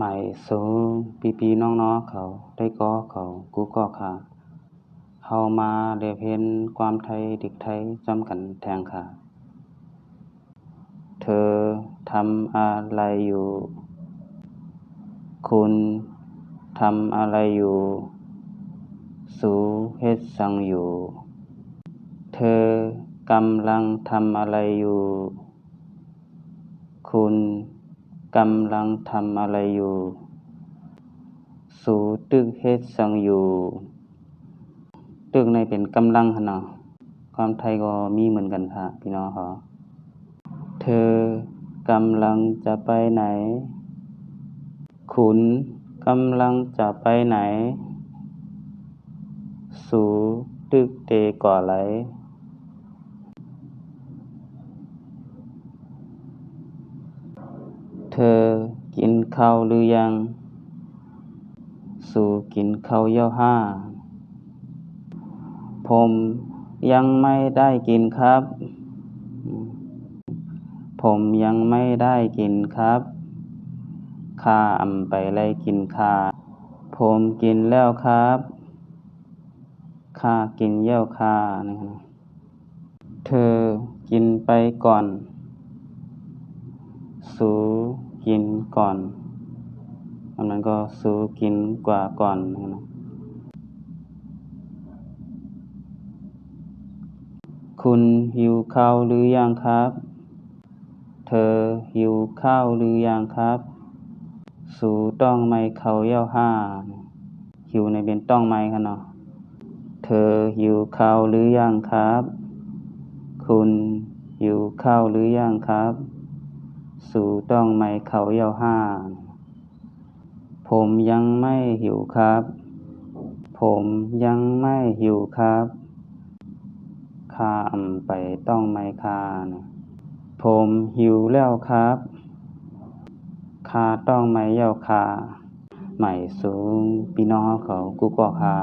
หมายสูงพี่ๆน้องๆเขาได้ก่อเขากูก็ค่ะเฮามาได้เห็นความไทยเด็กไทยจำกันแทงค่ะเธอทำอะไรอยู่คุณทำอะไรอยู่สูเฮ็ดสังอยู่เธอกำลังทำอะไรอยู่คุณกำลังทำอะไรอยู่สูตึกเฮ็ดสังอยู่ตึกในเป็นกำลังหั่นเนาะความไทยก็มีเหมือนกันค่ะพี่น้องเขาเธอกำลังจะไปไหนคุณกำลังจะไปไหนสูตึกเตก่อไหลเธอกินข้าวหรือยังสู่กินข้าวแล้วห้าผมยังไม่ได้กินครับผมยังไม่ได้กินครับข้าอำไปไล่กินข้าผมกินแล้วครับข้ากินแล้วค่ะนะครับเธอกินไปก่อนสูกินก่อนอันนั้นก็สูกินกว่าก่อนนะครับคุณหิวข้าวหรือยังครับเธอหิวข้าวหรือยังครับสูต้องไม่เข้าเย้าห้าหิวในเป็นต้องไม่ค่ะเนาะเธอหิวข้าวหรือยังครับคุณหิวข้าวหรือยังครับสูต้องไม่เข้าเย้าห้าผมยังไม่หิวครับผมยังไม่หิวครับข้าอำไปต้องไม่ค่านะผมหิวแล้วครับข้าต้องไม่เย้าค่าใหม่สูงพี่น้องเขากูก็ค่า